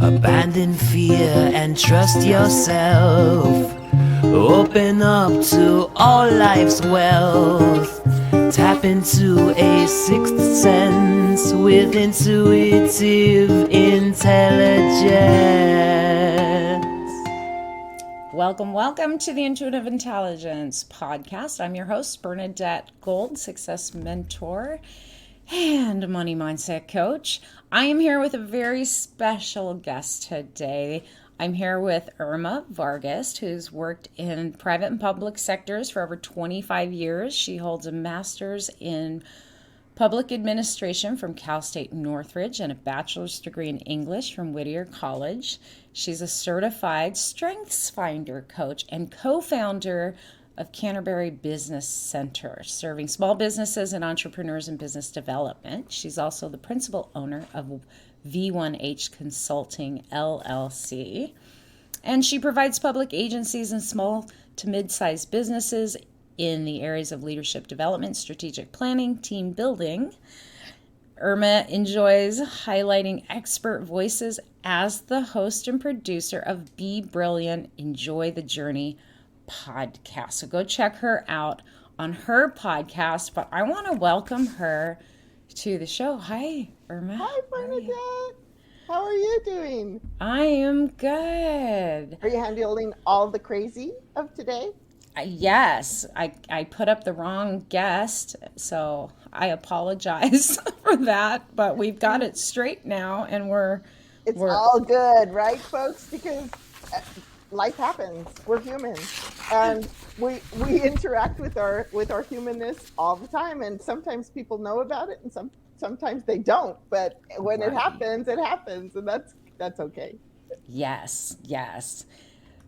Abandon fear and trust yourself. Open up to all life's wealth. Tap into a sixth sense with intuitive intelligence. Welcome to the Intuitive Intelligence Podcast. I'm your host, Bernadette Gold, success mentor and money mindset coach. I am here with a very special guest today. I'm here with Irma Vargas, who's worked in private and public sectors for over 25 years. She holds a master's in public administration from Cal-State Northridge and a bachelor's degree in English from Whittier College. She's a certified StrengthsFinder coach and co-founder of Canterbury Business Center, serving small businesses and entrepreneurs in business development. She's also the principal owner of V1H Consulting, LLC. And she provides public agencies and small to mid-sized businesses in the areas of leadership development, strategic planning, team building. Irma enjoys highlighting expert voices as the host and producer of Be Brilliant, Enjoy the Journey podcast. So go check her out on her podcast. But I want to welcome her to the show. Hi, Irma. Hi, Bernadette. How are you doing? I am good. Are you handling all the crazy of today? Yes, I put up the wrong guest, so I apologize for that, but we've got it straight now, and we're all good, right, folks? Because life happens. We're humans, and we interact with our humanness all the time, and sometimes people know about it, and sometimes they don't. But when it happens, and that's okay. Yes.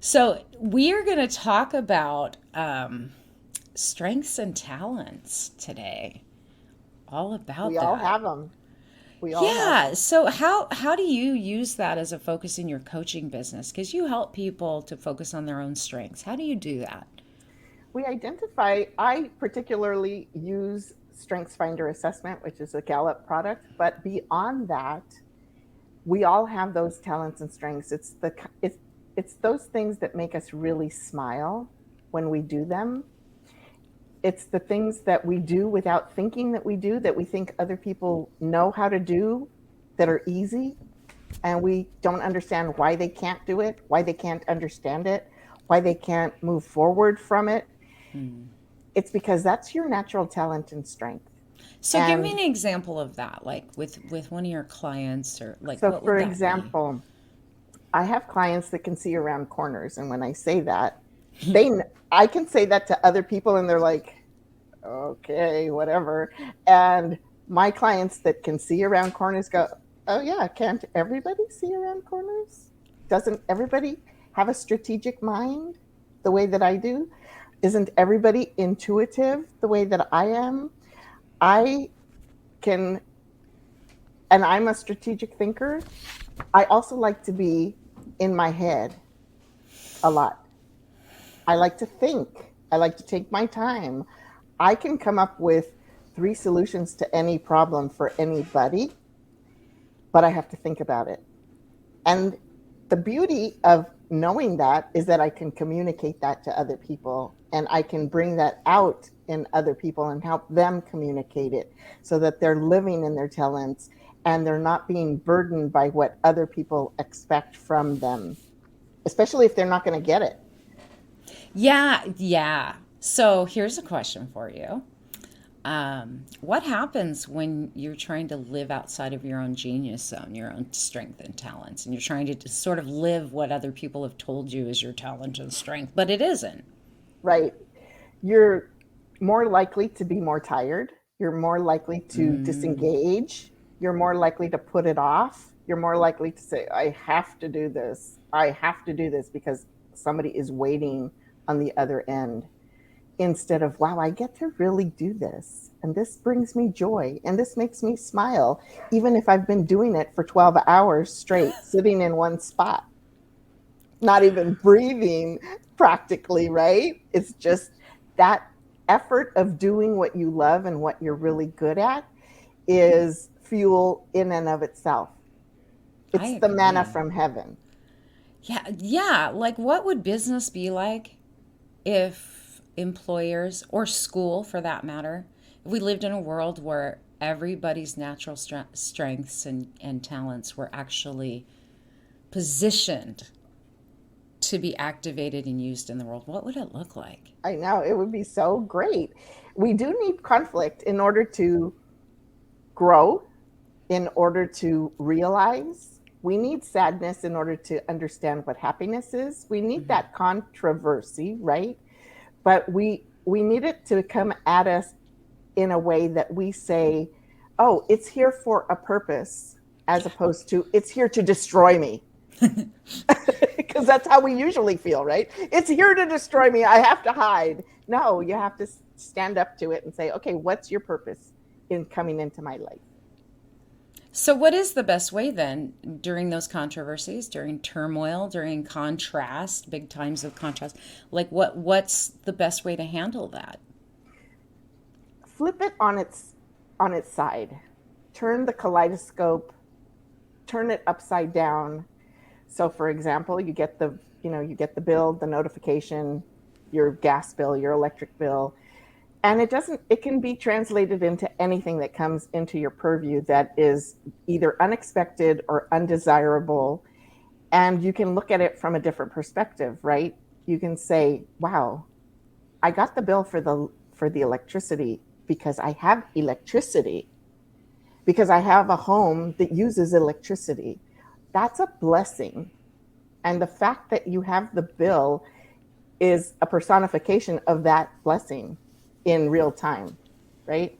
So we are going to talk about strengths and talents today. All about we that. We all have them. Yeah. So how do you use that as a focus in your coaching business? Because you help people to focus on their own strengths. How do you do that? I particularly use StrengthsFinder assessment, which is a Gallup product. But beyond that, we all have those talents and strengths. It's those things that make us really smile when we do them. It's the things that we do without thinking that we do, that we think other people know how to do, that are easy, and we don't understand why they can't do it, why they can't understand it, why they can't move forward from it. It's because that's your natural talent and strength. So give me an example of that, like with one of your clients, or like. So for example, I have clients that can see around corners, and when I say that, I can say that to other people, and they're like, okay, whatever. And my clients that can see around corners go, oh yeah, can't everybody see around corners? Doesn't everybody have a strategic mind the way that I do? Isn't everybody intuitive the way that I am? And I'm a strategic thinker. I also like to be in my head a lot. I like to think. I like to take my time. I can come up with 3 solutions to any problem for anybody, but I have to think about it. And the beauty of knowing that is that I can communicate that to other people, and I can bring that out in other people and help them communicate it so that they're living in their talents and they're not being burdened by what other people expect from them, especially if they're not going to get it. Yeah. So here's a question for you. What happens when you're trying to live outside of your own genius zone, your own strength and talents, and you're trying to sort of live what other people have told you is your talent and strength, but it isn't? Right. You're more likely to be more tired. You're more likely to disengage. You're more likely to put it off. You're more likely to say, I have to do this. I have to do this because somebody is waiting on the other end, instead of, wow, I get to really do this. And this brings me joy. And this makes me smile, even if I've been doing it for 12 hours straight, sitting in one spot, not even breathing practically, right? It's just that effort of doing what you love and what you're really good at is fuel in and of itself. I It's the manna agree. from heaven. Yeah, yeah. Like, what would business be like if employers, or school for that matter, if we lived in a world where everybody's natural strengths and talents were actually positioned to be activated and used in the world? What would it look like? I know, it would be so great. We do need conflict in order to grow, in order to realize. We need sadness in order to understand what happiness is. We need Mhm. that controversy, right? But we need it to come at us in a way that we say, oh, it's here for a purpose, as Yeah. opposed to it's here to destroy me. Because that's how we usually feel, right? It's here to destroy me. I have to hide. No, you have to stand up to it and say, okay, what's your purpose in coming into my life? So, what is the best way then during those controversies, during turmoil, during contrast, big times of contrast? Like, what's the best way to handle that? Flip it on its side. Turn the kaleidoscope, turn it upside down. So for example, you get the bill, the notification, your gas bill, your electric bill, and it can be translated into anything that comes into your purview that is either unexpected or undesirable, and you can look at it from a different perspective, right? You can say, wow, I got the bill for the electricity because I have electricity, because I have a home that uses electricity. That's a blessing. And the fact that you have the bill is a personification of that blessing in real time, right?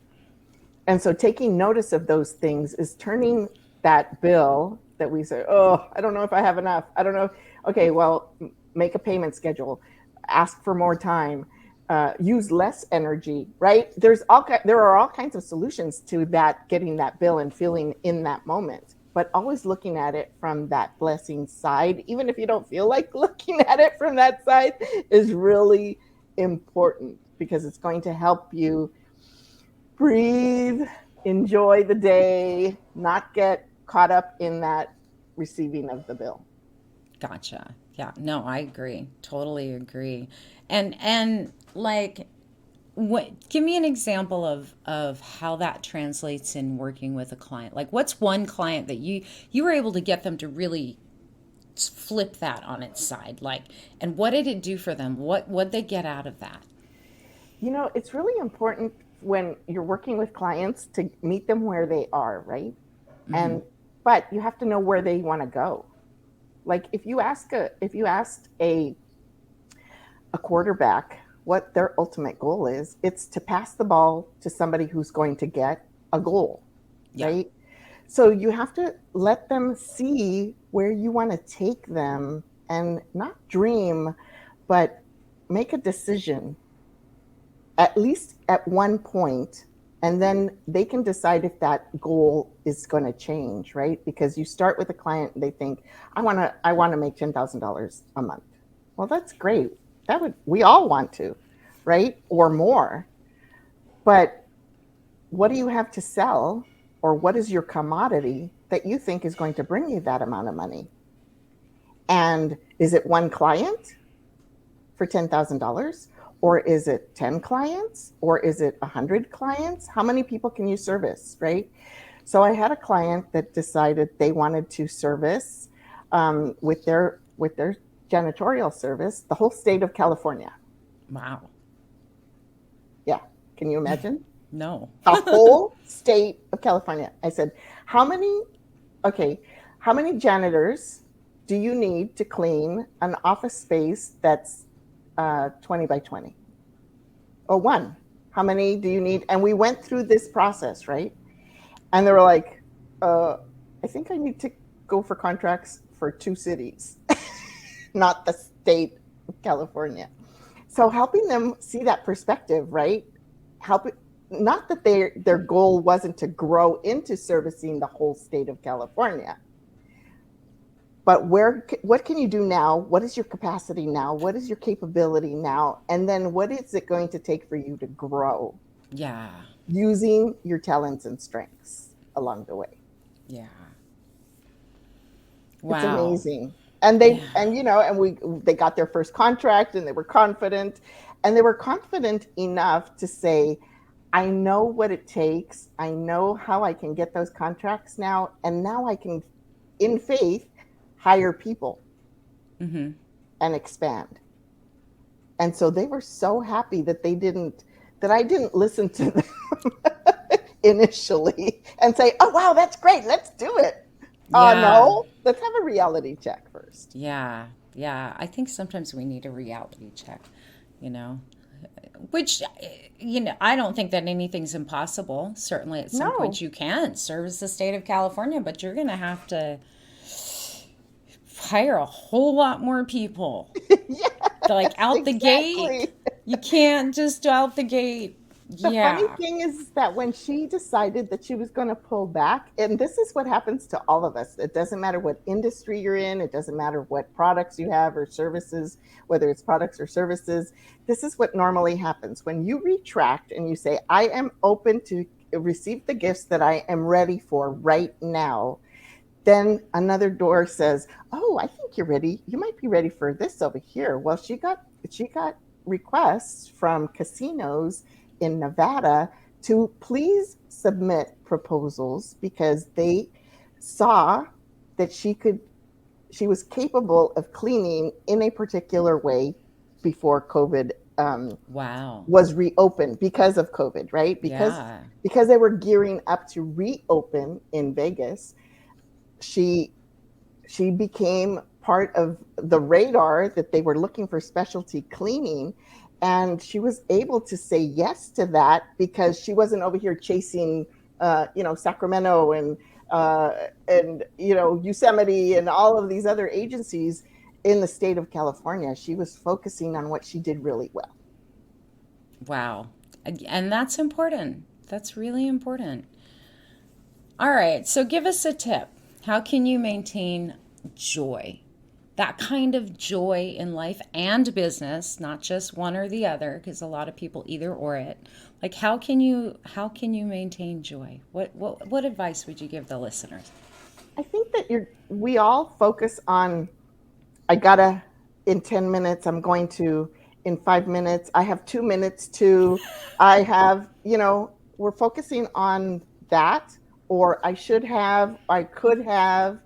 And so taking notice of those things is turning that bill that we say, oh, I don't know if I have enough. I don't know. Okay, well, make a payment schedule, ask for more time, use less energy, right? There are all kinds of solutions to that, getting that bill and feeling in that moment. But always looking at it from that blessing side, even if you don't feel like looking at it from that side, is really important because it's going to help you breathe, enjoy the day, not get caught up in that receiving of the bill. Gotcha. Yeah, no, I agree. Totally agree. And like, what, give me an example of how that translates in working with a client. Like, what's one client that you were able to get them to really flip that on its side? Like, and what did it do for them? What they get out of that? You know, it's really important when you're working with clients to meet them where they are, right? Hmm. And but you have to know where they want to go. Like if you asked a quarterback what their ultimate goal is, it's to pass the ball to somebody who's going to get a goal, Yeah. right? So you have to let them see where you want to take them and not dream, but make a decision at least at one point, and then they can decide if that goal is going to change, right? Because you start with a client and they think, I want to make $10,000 a month. Well, that's great. We all want to, right? Or more. But what do you have to sell, or what is your commodity that you think is going to bring you that amount of money? And is it one client for $10,000? Or is it 10 clients? Or is it 100 clients? How many people can you service, right? So I had a client that decided they wanted to service with their janitorial service the whole state of California. Wow. Yeah, can you imagine? No. The whole state of California. I said, how many, okay, how many janitors do you need to clean an office space that's 20 by 20? Oh, one. How many do you need? And we went through this process, right? And they were like, I think I need to go for contracts for 2 cities, not the state of California. So helping them see that perspective, right? Help not that their goal wasn't to grow into servicing the whole state of California, but what can you do now? What is your capacity now? What is your capability now? And then what is it going to take for you to grow Yeah. using your talents and strengths along the way? Yeah. It's Wow. amazing. And Yeah. they got their first contract and they were confident, and they were confident enough to say, I know what it takes. I know how I can get those contracts now. And now I can, in faith, hire people Mm-hmm. and expand. And so they were so happy that I didn't listen to them initially and say, oh, wow, that's great. Let's do it. Yeah. No, let's have a reality check first. Yeah. Yeah. I think sometimes we need a reality check, you know, which, I don't think that anything's impossible. Certainly at some point No. you can service the state of California, but you're going to have to hire a whole lot more people. Like Yes, out the gate. exactly. You can't just out the gate. The funny Yeah. thing is that when she decided that she was going to pull back, and this is what happens to all of us, it doesn't matter what industry you're in, it doesn't matter what products you have or services, whether it's products or services, this is what normally happens. When you retract and you say, I am open to receive the gifts that I am ready for right now, then another door says, oh, I think you're ready. You might be ready for this over here. Well, she got requests from casinos in Nevada to please submit proposals because they saw that she was capable of cleaning in a particular way before COVID Wow. was reopened because of COVID, right? Yeah. Because they were gearing up to reopen in Vegas, she became part of the radar that they were looking for specialty cleaning, and she was able to say yes to that because she wasn't over here chasing Sacramento and Yosemite and all of these other agencies in the state of California. She was focusing on what she did really well. Wow. And that's important. That's really important. All right. So give us a tip. How can you maintain joy? That kind of joy in life and business, not just one or the other, because a lot of people either or it. Like how can you maintain joy? What advice would you give the listeners? I think that we all focus on, I gotta, in 10 minutes, I'm going to, in 5 minutes, I have 2 minutes to, I have, we're focusing on that, or I should have, I could have.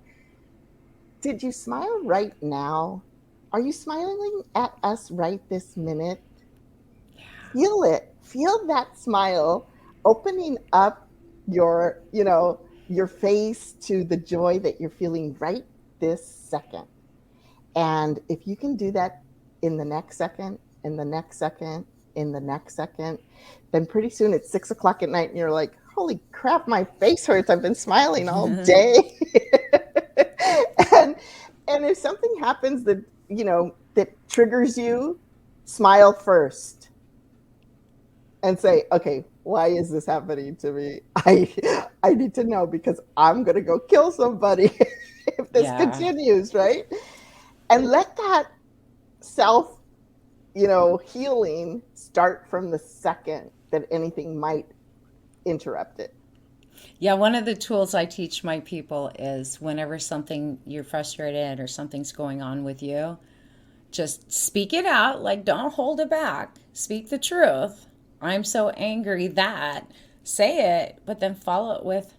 Did you smile right now? Are you smiling at us right this minute? Feel it. Feel that smile opening up your face to the joy that you're feeling right this second. And if you can do that in the next second, in the next second, in the next second, then pretty soon it's 6 o'clock at night and you're like, holy crap, my face hurts. I've been smiling all day. and and if something happens that triggers you, smile first and say, okay, why is this happening to me? I need to know because I'm going to go kill somebody if this Yeah. continues, right? And let that self, healing start from the second that anything might interrupt it. Yeah, one of the tools I teach my people is whenever something you're frustrated or something's going on with you, just speak it out. Like, don't hold it back. Speak the truth. I'm so angry that, say it, but then follow it with,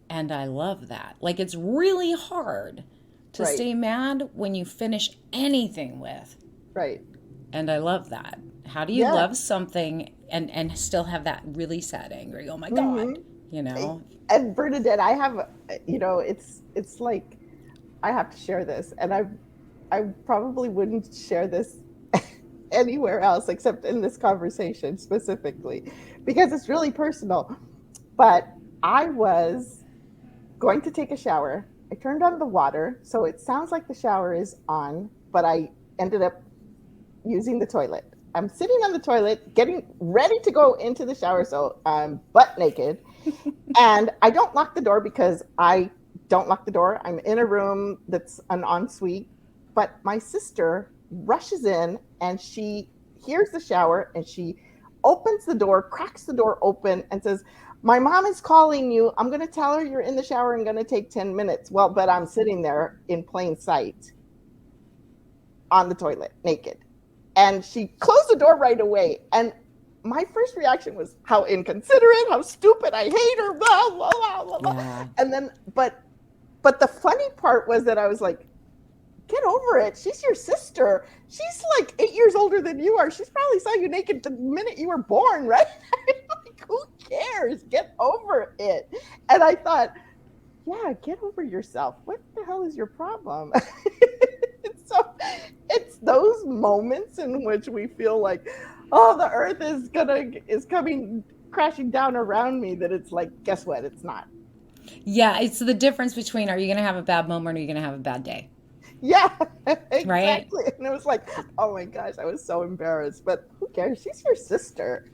and I love that. Like, it's really hard to Right. stay mad when you finish anything with, Right. and I love that. How do you Yeah. love something and still have that really sad anger? Oh my God, you know? And Bernadette, I have, it's like, I have to share this, and I probably wouldn't share this anywhere else except in this conversation specifically because it's really personal. But I was going to take a shower. I turned on the water, so it sounds like the shower is on, but I ended up using the toilet. I'm sitting on the toilet, getting ready to go into the shower, so I'm butt naked. And I don't lock the door because I don't lock the door. I'm in a room that's an ensuite, but my sister rushes in and she hears the shower and she opens the door, cracks the door open and says, My mom is calling you. I'm going to tell her you're in the shower and going to take 10 minutes. Well, but I'm sitting there in plain sight on the toilet naked. And she closed the door right away. And my first reaction was how inconsiderate, how stupid, I hate her, blah, blah, blah, blah, blah. Yeah. And then, but the funny part was that I was like, get over it. She's your sister. She's like 8 years older than you are. She's probably saw you naked the minute you were born, right? Like, who cares? Get over it. And I thought, yeah, get over yourself. What the hell is your problem? So it's those moments in which we feel like, oh, the earth is coming crashing down around me, that it's like, guess what? It's not. Yeah, it's the difference between, are you going to have a bad moment or are you going to have a bad day? Yeah, exactly. Right? And it was like, oh my gosh, I was so embarrassed. But who cares? She's your sister.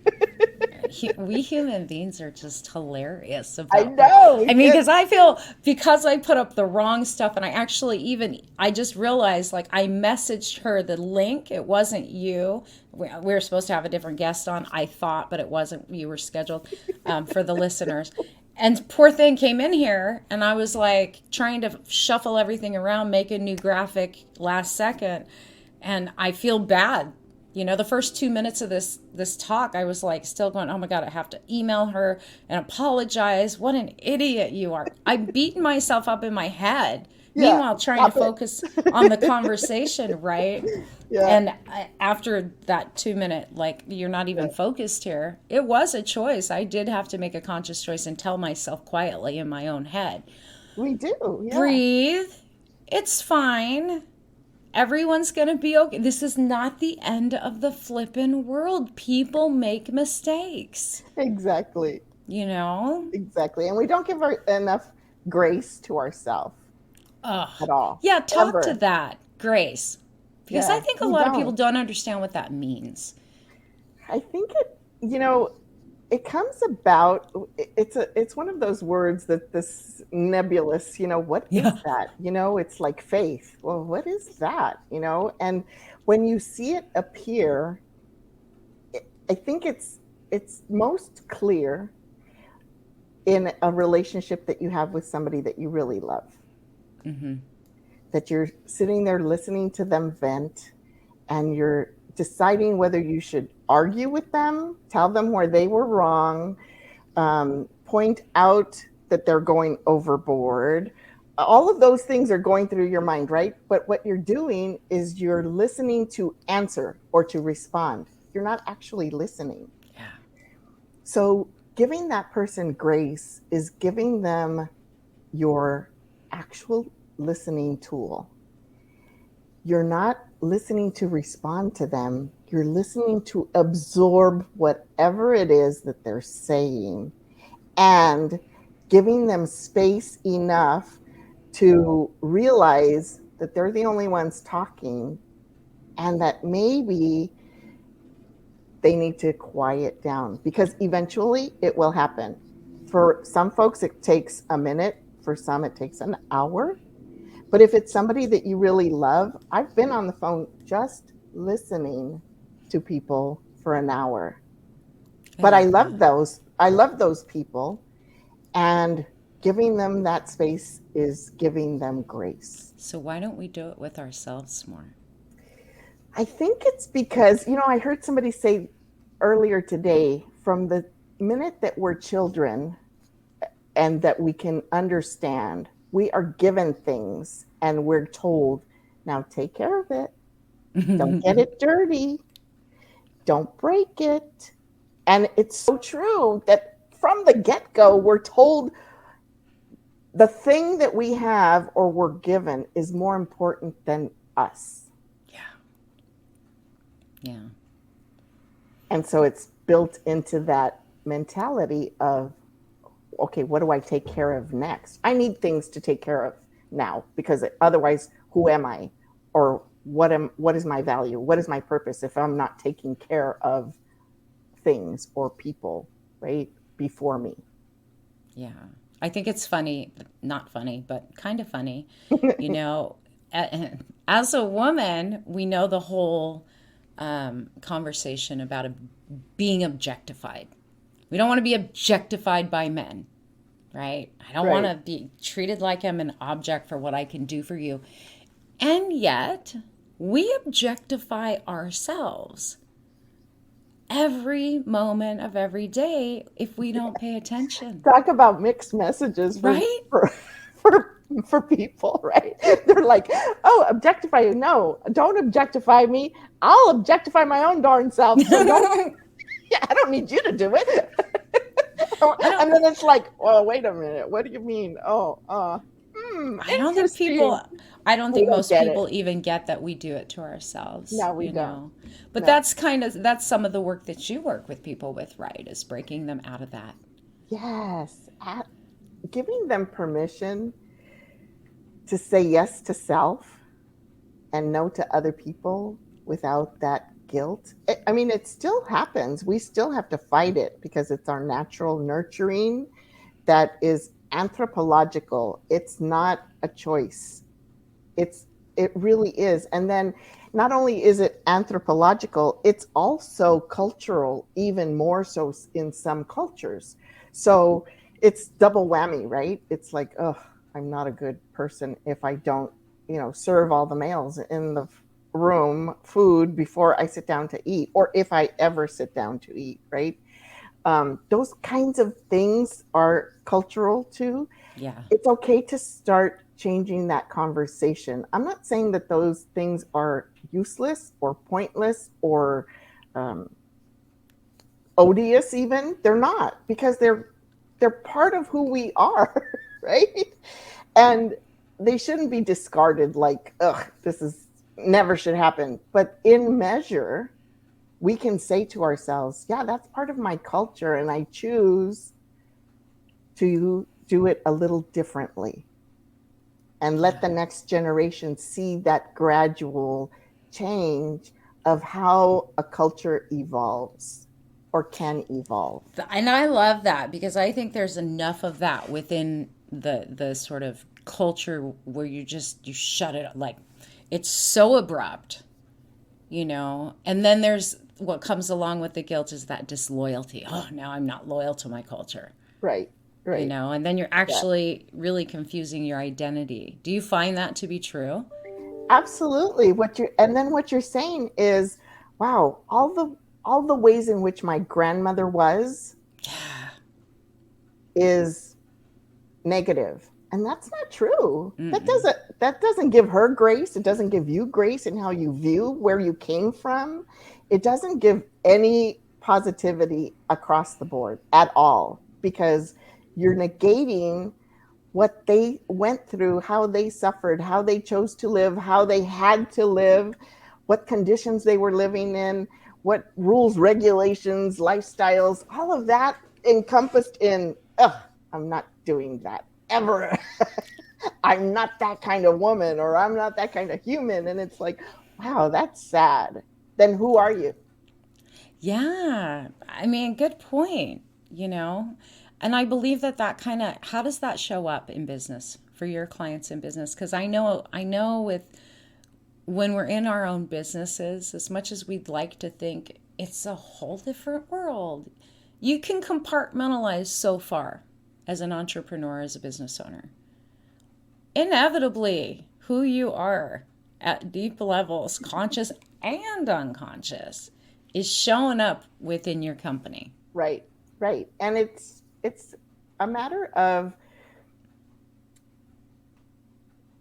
We human beings are just hilarious I about know. I mean, because I feel, because I put up the wrong stuff, and I just realized, like, I messaged her the link. It wasn't you. We were supposed to have a different guest on, I thought, but it wasn't. You were scheduled for the listeners. And poor thing came in here, and I was like trying to shuffle everything around, make a new graphic last second, and I feel bad. You know, the first 2 minutes of this talk, I was like still going, oh my God, I have to email her and apologize. What an idiot you are. I'm beating myself up in my head. Yeah, Meanwhile, trying to focus on the conversation, right? Yeah. And after that 2 minute, like, you're not even focused here, it was a choice. I did have to make a conscious choice and tell myself quietly in my own head, We do. Yeah. breathe. It's fine. Everyone's going to be okay. This is not the end of the flippin' world. People make mistakes, Exactly. you know? Exactly. And we don't give enough grace to ourselves at all. Yeah, talk Ever. to that, Grace. Because I Yeah, think a we lot of don't. people don't understand what that means. I think it comes about, it's one of those words that this nebulous, what is Yeah. that? It's like faith. Well, what is that? And when you see it appear, I think it's most clear in a relationship that you have with somebody that you really love. Mm-hmm. That you're sitting there listening to them vent, and you're deciding whether you should argue with them, tell them where they were wrong, point out that they're going overboard. All of those things are going through your mind, right? But what you're doing is you're listening to answer or to respond. You're not actually listening. Yeah. So giving that person grace is giving them your actual listening tool. You're not listening to respond to them. You're listening to absorb whatever it is that they're saying, and giving them space enough to realize that they're the only ones talking, and that maybe they need to quiet down, because eventually it will happen. For some folks, it takes a minute. For some, it takes an hour. But if it's somebody that you really love, I've been on the phone just listening to people for an hour. But I love those. I love those people, and giving them that space is giving them grace. So why don't we do it with ourselves more? I think it's because, I heard somebody say earlier today, from the minute that we're children and that we can understand, we are given things and we're told, now take care of it. Don't get it dirty. Don't break it. And it's so true that from the get-go, we're told the thing that we have or we're given is more important than us. Yeah. Yeah. And so it's built into that mentality of, okay, what do I take care of next? I need things to take care of now, because otherwise, who am I? Or what is my value? What is my purpose if I'm not taking care of things or people, right, before me? Yeah. I think it's funny, not funny, but kind of funny. As a woman, we know the whole conversation about being objectified, We don't want to be objectified by men, right? I don't want to be treated like I'm an object for what I can do for you. And yet, we objectify ourselves every moment of every day if we don't pay attention. Talk about mixed messages, right? For people, right? They're like, oh, objectify you. No, don't objectify me. I'll objectify my own darn self. So I don't need you to do it. And then it's like, oh, wait a minute. What do you mean? I don't think most people even get that we do it to ourselves. No, we don't. But that's some of the work that you work with people with, right? Is breaking them out of that. Yes. Giving them permission to say yes to self and no to other people without that guilt. I mean, it still happens. We still have to fight it because it's our natural nurturing that is anthropological. It's not a choice. It really is. And then not only is it anthropological, it's also cultural, even more so in some cultures. So it's double whammy, right? It's like, oh, I'm not a good person if I don't, serve all the males in the room food before I sit down to eat, or if I ever sit down to eat, right? Those kinds of things are cultural too. Yeah. It's okay to start changing that conversation. I'm not saying that those things are useless or pointless or odious even. They're not, because they're part of who we are, right? And they shouldn't be discarded like, ugh, this is never should happen. But in measure, we can say to ourselves, yeah, that's part of my culture, and I choose to do it a little differently. And let the next generation see that gradual change of how a culture evolves or can evolve. And I love that, because I think there's enough of that within the sort of culture where you shut it, like it's so abrupt, and then there's what comes along with the guilt is that disloyalty. Oh, now I'm not loyal to my culture. Right. And then you're actually really confusing your identity. Do you find that to be true? Absolutely. What you're saying is, wow, all the ways in which my grandmother was is negative. And that's not true. Mm-mm. That doesn't give her grace. It doesn't give you grace in how you view where you came from. It doesn't give any positivity across the board at all, because you're negating what they went through, how they suffered, how they chose to live, how they had to live, what conditions they were living in, what rules, regulations, lifestyles, all of that encompassed in, I'm not doing that ever. I'm not that kind of woman, or I'm not that kind of human. And it's like, wow, that's sad. Then who are you? Yeah. I mean, good point, And I believe that kind of, how does that show up in business for your clients in business? Because I know with when we're in our own businesses, as much as we'd like to think it's a whole different world, you can compartmentalize so far as an entrepreneur, as a business owner. Inevitably, who you are at deep levels, conscious and unconscious, is showing up within your company. Right. And it's a matter of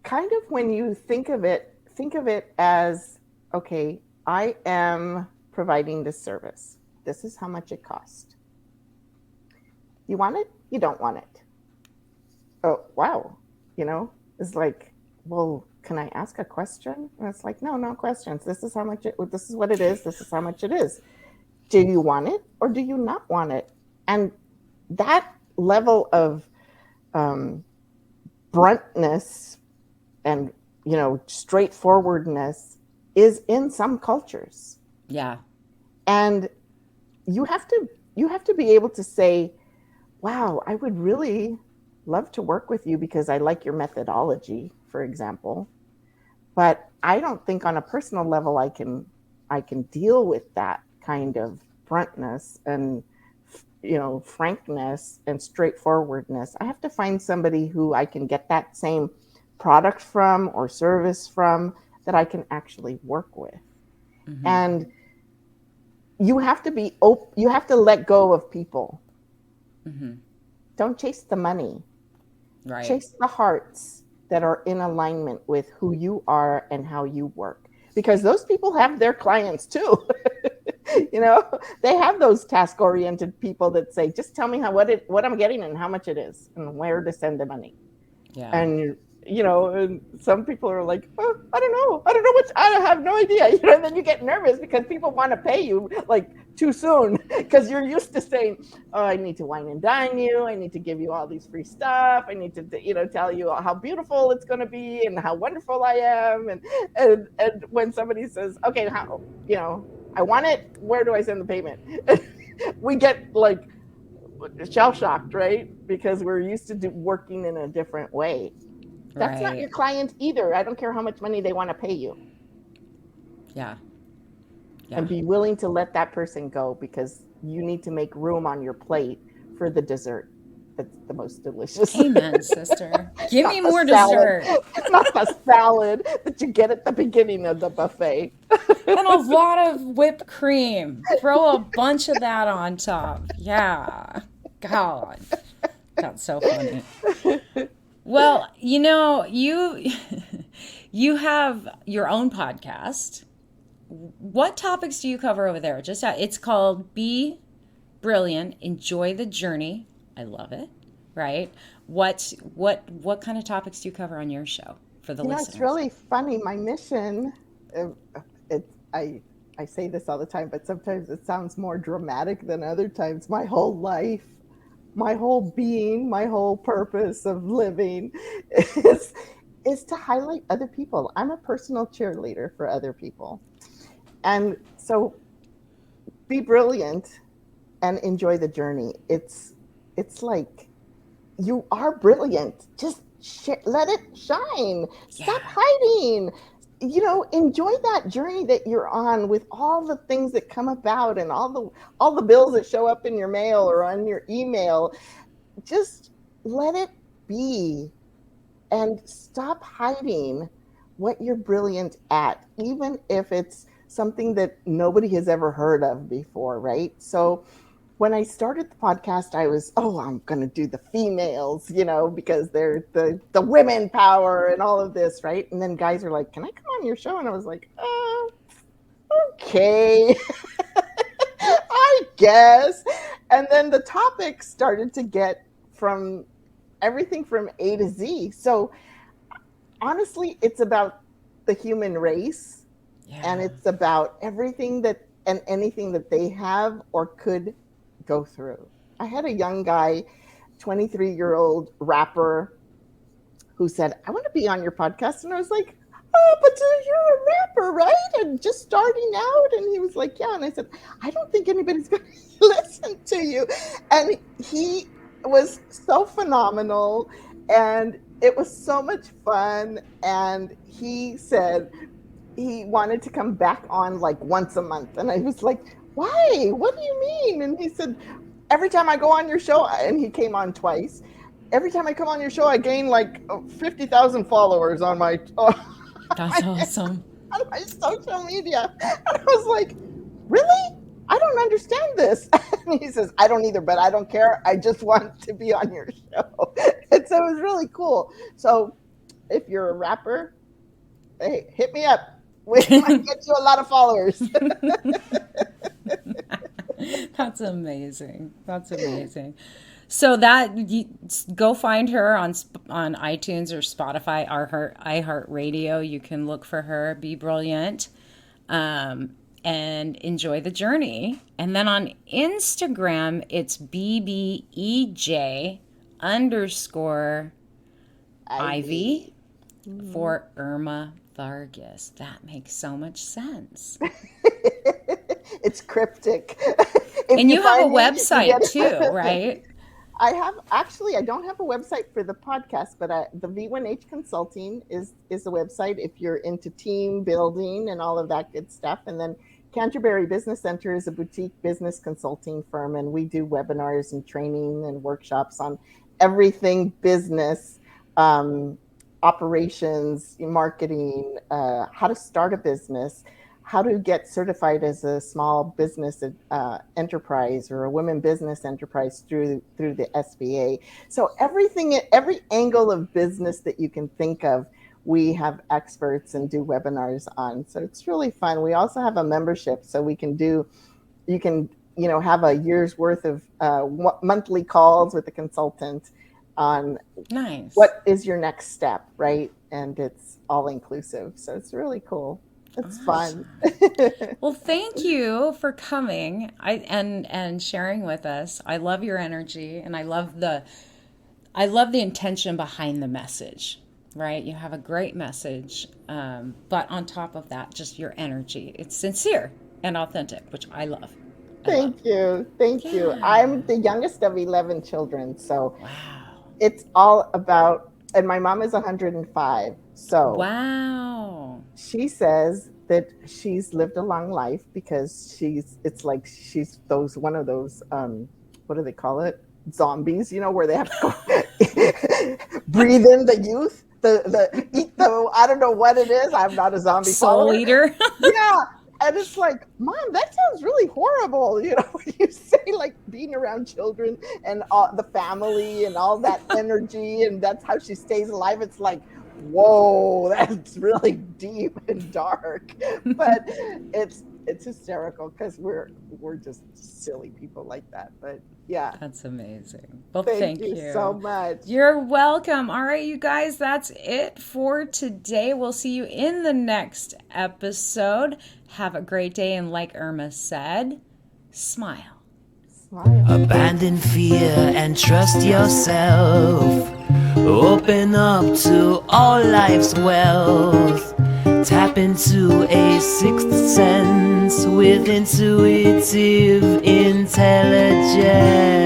kind of, when you think of it as, okay, I am providing this service. This is how much it costs. You want it? You don't want it. Oh, wow. It's like, well, can I ask a question? And it's like, no questions. This is how much this is what it is. This is how much it is. Do you want it or do you not want it? And that level of bluntness and, straightforwardness is in some cultures. Yeah. And you have to be able to say, wow, I would really love to work with you because I like your methodology, for example. But I don't think on a personal level I can deal with that kind of bluntness and frankness and straightforwardness. I have to find somebody who I can get that same product from or service from that I can actually work with. Mm-hmm. And you have to be open, you have to let go of people. Mm-hmm. Don't chase the money. Right. Chase the hearts that are in alignment with who you are and how you work. Because those people have their clients too. They have those task-oriented people that say, just tell me what I'm getting and how much it is and where to send the money. Yeah. And and some people are like, oh, I don't know I have no idea. And then you get nervous because people want to pay you like too soon because you're used to saying, oh, I need to wine and dine you, I need to give you all these free stuff, I need to tell you how beautiful it's going to be and how wonderful I am, and when somebody says, okay, how I want it, where do I send the payment? We get like shell shocked, right? Because we're used to working in a different way. That's not your client either. I don't care how much money they want to pay you. Yeah. And be willing to let that person go because you need to make room on your plate for the dessert. That's the most delicious. Amen, sister. Give me more dessert. Not the salad that you get at the beginning of the buffet. And a lot of whipped cream. Throw a bunch of that on top. Yeah. God. That's so funny. Well, you have your own podcast. What topics do you cover over there? It's called Be Brilliant, Enjoy the Journey. I love it. Right? What kind of topics do you cover on your show for the listeners? It's really funny. My mission, I say this all the time, but sometimes it sounds more dramatic than other times. My whole life, my whole being, my whole purpose of living is to highlight other people. I'm a personal cheerleader for other people. And so be brilliant and enjoy the journey. It's like you are brilliant. Just let it shine. Stop hiding. Enjoy that journey that you're on with all the things that come about and all the bills that show up in your mail or on your email. Just let it be and stop hiding what you're brilliant at, even if it's something that nobody has ever heard of before, right? So when I started the podcast, I was, I'm going to do the females, because they're the women power and all of this, right? And then guys are like, can I come on your show? And I was like, okay, I guess. And then the topics started to get from everything from A to Z. So honestly, it's about the human race, and it's about everything and anything that they have or could go through. I had a young guy, 23-year-old rapper, who said, I want to be on your podcast. And I was like, but you're a rapper, right? And just starting out. And he was like, yeah. And I said, I don't think anybody's going to listen to you. And he was so phenomenal. And it was so much fun. And he said he wanted to come back on like once a month. And I was like, why? What do you mean? And he said, every time I go on your show, and he came on twice, every time I come on your show, I gain like 50,000 followers on my That's awesome. On my social media. And I was like, really? I don't understand this. And he says, I don't either, but I don't care. I just want to be on your show. And so it was really cool. So if you're a rapper, hey, hit me up. We might get you a lot of followers. That's amazing. So go find her on iTunes or Spotify, iHeartRadio. You can look for her, Be Brilliant, and enjoy the journey. And then on Instagram, it's BBEJ_Ivy for Irma Vargas. That makes so much sense. It's cryptic. And you have a website too, right? I don't have a website for the podcast, but the V1H Consulting is a website if you're into team building and all of that good stuff. And then Canterbury Business Center is a boutique business consulting firm, and we do webinars and training and workshops on everything business, operations, marketing, how to start a business, how to get certified as a small business enterprise or a women business enterprise through the SBA. So every angle of business that you can think of, we have experts and do webinars on. So it's really fun. We also have a membership, so you can have a year's worth of monthly calls with the consultant on Nice. what is your next step, right? And it's all inclusive. So it's really cool. It's fun. Well, thank you for coming and sharing with us. I love your energy, and I love the intention behind the message, right? You have a great message, but on top of that, just your energy. It's sincere and authentic, which I love. Thank you. Yeah. I'm the youngest of 11 children, so Wow. it's all about, and my mom is 105. So Wow. she says that she's lived a long life because it's like she's one of those, what do they call it? Zombies, where they have to go breathe in the youth, eat the, I don't know what it is. I'm not a zombie Soul follower. eater. Yeah. And it's like, Mom, that sounds really horrible. When you say like being around children and the family and all that energy, and that's how she stays alive. It's like, whoa, that's really deep and dark. But it's hysterical because we're just silly people like that. But yeah. That's amazing. Well, Thank thank you so much. You're welcome. All right, you guys, that's it for today. We'll see you in the next episode. Have a great day. And like Irma said, smile. Abandon fear and trust yourself. Open up to all life's wealth. Tap into a sixth sense with intuitive intelligence.